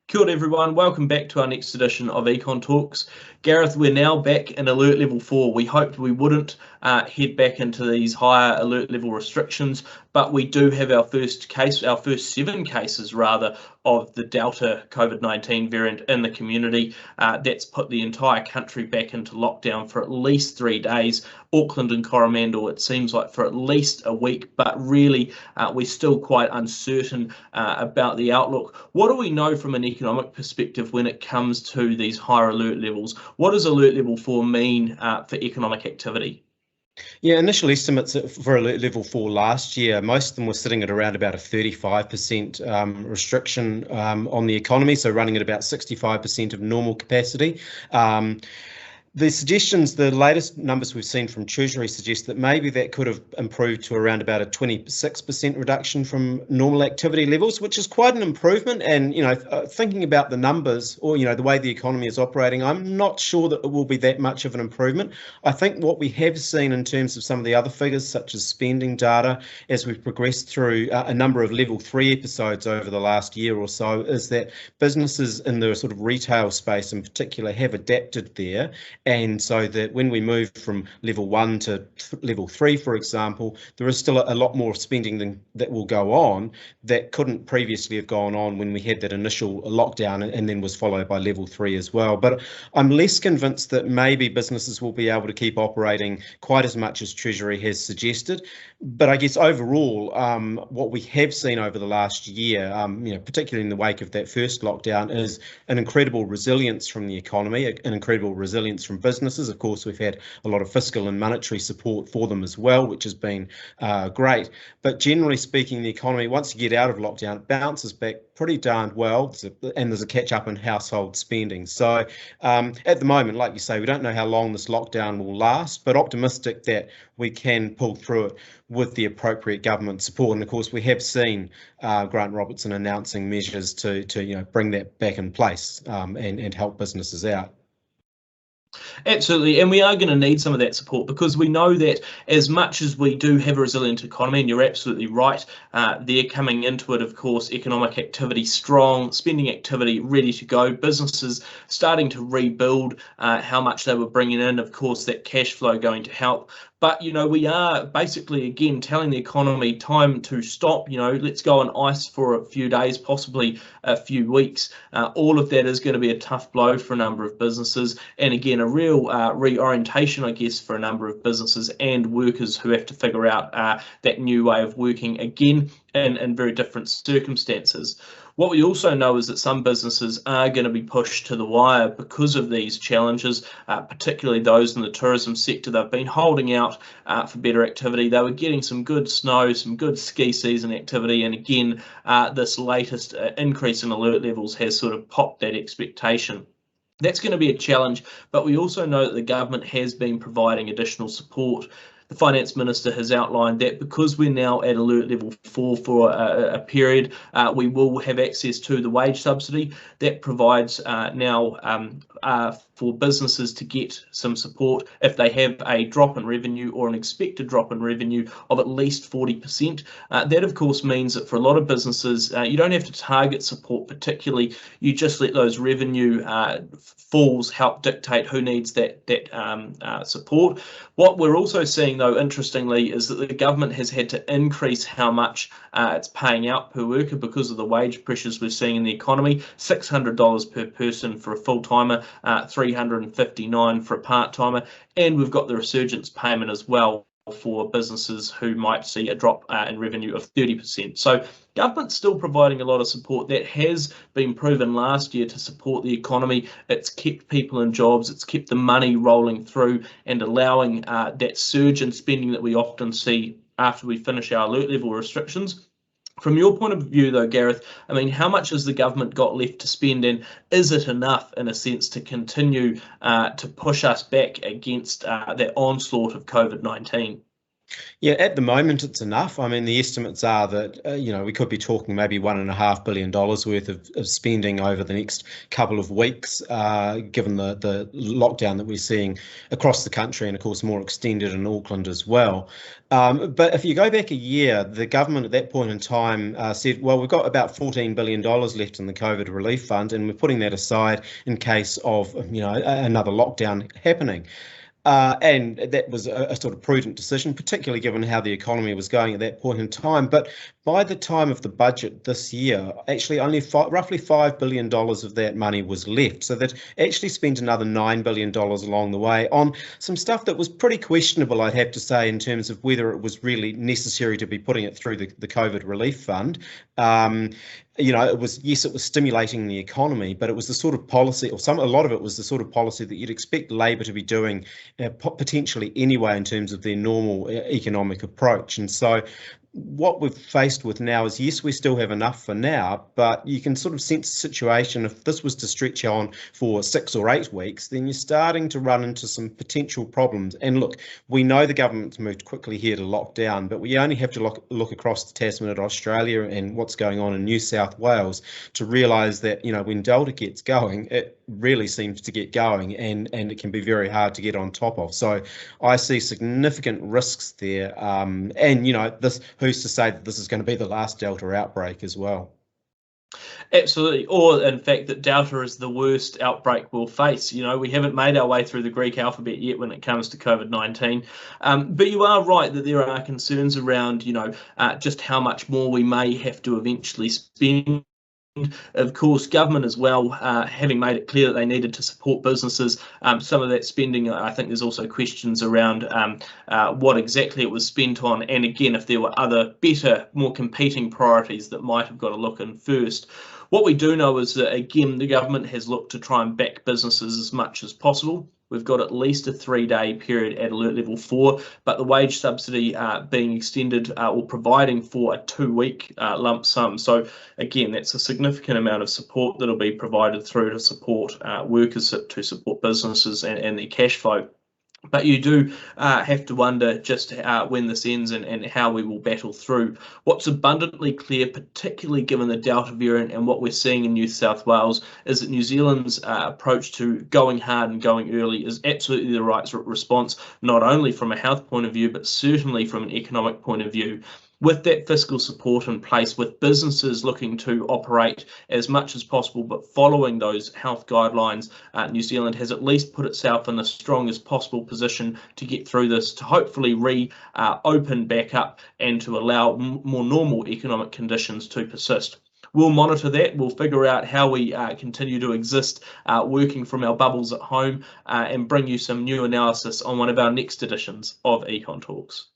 Kia ora everyone, welcome back to our next edition of Econ Talks. Gareth, we're now back in alert level 4. We hoped we wouldn't head back into these higher alert level restrictions, but we do have our first 7 cases rather, of the Delta COVID-19 variant in the community. That's put the entire country back into lockdown for at least 3 days. Auckland and Coromandel, it seems like for at least a week, but really we're still quite uncertain about the outlook. What do we know from an economic perspective when it comes to these higher alert levels? What does alert level 4 mean for economic activity? Yeah, initial estimates for alert level 4 last year, most of them were sitting at around about a 35% restriction on the economy, so running at about 65% of normal capacity. The suggestions, the latest numbers we've seen from Treasury suggest that maybe that could have improved to around about a 26% reduction from normal activity levels, which is quite an improvement. And, thinking about the numbers or, the way the economy is operating, I'm not sure that it will be that much of an improvement. I think what we have seen in terms of some of the other figures, such as spending data, as we've progressed through a number of level 3 episodes over the last year or so, is that businesses in the sort of retail space in particular have adapted there. And so that when we move from level 1 to level 3, for example, there is still a lot more spending that will go on that couldn't previously have gone on when we had that initial lockdown and then was followed by level 3 as well. But I'm less convinced that maybe businesses will be able to keep operating quite as much as Treasury has suggested. But I guess overall, what we have seen over the last year, particularly in the wake of that first lockdown, is an incredible resilience from the economy, an incredible resilience from businesses. Of course, we've had a lot of fiscal and monetary support for them as well, which has been great. But generally speaking, the economy, once you get out of lockdown, it bounces back pretty darn well, and there's a catch up in household spending. So at the moment, like you say, we don't know how long this lockdown will last, but optimistic that we can pull through it with the appropriate government support. And of course, we have seen Grant Robertson announcing measures to bring that back in place and help businesses out. Absolutely, and we are going to need some of that support because we know that as much as we do have a resilient economy, and you're absolutely right, they're coming into it, of course, economic activity strong, spending activity ready to go, businesses starting to rebuild how much they were bringing in, of course, that cash flow going to help. But, we are basically, again, telling the economy time to stop, let's go on ice for a few days, possibly a few weeks. All of that is going to be a tough blow for a number of businesses. And again, a real reorientation, I guess, for a number of businesses and workers who have to figure out that new way of working again in very different circumstances. What we also know is that some businesses are going to be pushed to the wire because of these challenges, particularly those in the tourism sector. They've been holding out for better activity. They were getting some good snow, some good ski season activity, and again, this latest increase in alert levels has sort of popped that expectation. That's going to be a challenge, but we also know that the government has been providing additional support. The Finance Minister has outlined that because we're now at alert level 4 for a period, we will have access to the wage subsidy. That provides now for businesses to get some support if they have a drop in revenue or an expected drop in revenue of at least 40%. That, of course, means that for a lot of businesses, you don't have to target support particularly. You just let those revenue falls help dictate who needs that support. What we're also seeing, though, interestingly, is that the government has had to increase how much it's paying out per worker because of the wage pressures we're seeing in the economy. $600 per person for a full-timer, $359 for a part-timer, and we've got the resurgence payment as well for businesses who might see a drop in revenue of 30%. So government's still providing a lot of support. That has been proven last year to support the economy. It's kept people in jobs, it's kept the money rolling through and allowing that surge in spending that we often see after we finish our alert level restrictions. From your point of view, though, Gareth, I mean, how much has the government got left to spend, and is it enough, in a sense, to continue to push us back against that onslaught of COVID-19? Yeah, at the moment it's enough. I mean, the estimates are that we could be talking maybe $1.5 billion worth of spending over the next couple of weeks, given the lockdown that we're seeing across the country, and of course more extended in Auckland as well. But if you go back a year, the government at that point in time said, well, we've got about $14 billion left in the COVID relief fund, and we're putting that aside in case of another lockdown happening. And that was a sort of prudent decision, particularly given how the economy was going at that point in time. But by the time of the budget this year, actually only roughly $5 billion of that money was left. So that actually spent another $9 billion along the way on some stuff that was pretty questionable, I'd have to say, in terms of whether it was really necessary to be putting it through the COVID relief fund. It was stimulating the economy, but it was the sort of policy, a lot of it was the sort of policy that you'd expect Labor to be doing potentially anyway in terms of their normal economic approach. And so what we've faced with now is, yes, we still have enough for now, but you can sort of sense the situation. If this was to stretch on for 6 or 8 weeks, then you're starting to run into some potential problems. And look, we know the government's moved quickly here to lock down, but we only have to look across the Tasman at Australia and what's going on in New South Wales to realise that, when Delta gets going, it really seems to get going, and it can be very hard to get on top of. So I see significant risks there. Who's to say that this is going to be the last Delta outbreak as well? Absolutely, or in fact that Delta is the worst outbreak we'll face. We haven't made our way through the Greek alphabet yet when it comes to COVID-19. But you are right that there are concerns around, just how much more we may have to eventually spend. Of course, government as well, having made it clear that they needed to support businesses, some of that spending, I think there's also questions around what exactly it was spent on, and again, if there were other better, more competing priorities that might have got a look in first. What we do know is that, again, the government has looked to try and back businesses as much as possible. We've got at least a 3-day period at alert level 4, but the wage subsidy being extended or providing for a 2-week lump sum. So again, that's a significant amount of support that'll be provided through to support workers, to support businesses and their cash flow. But you do have to wonder just when this ends and how we will battle through. What's abundantly clear, particularly given the Delta variant and what we're seeing in New South Wales, is that New Zealand's approach to going hard and going early is absolutely the right response, not only from a health point of view, but certainly from an economic point of view. With that fiscal support in place, with businesses looking to operate as much as possible, but following those health guidelines, New Zealand has at least put itself in the strongest possible position to get through this, to hopefully open back up and to allow more normal economic conditions to persist. We'll monitor that. We'll figure out how we continue to exist working from our bubbles at home and bring you some new analysis on one of our next editions of Econ Talks.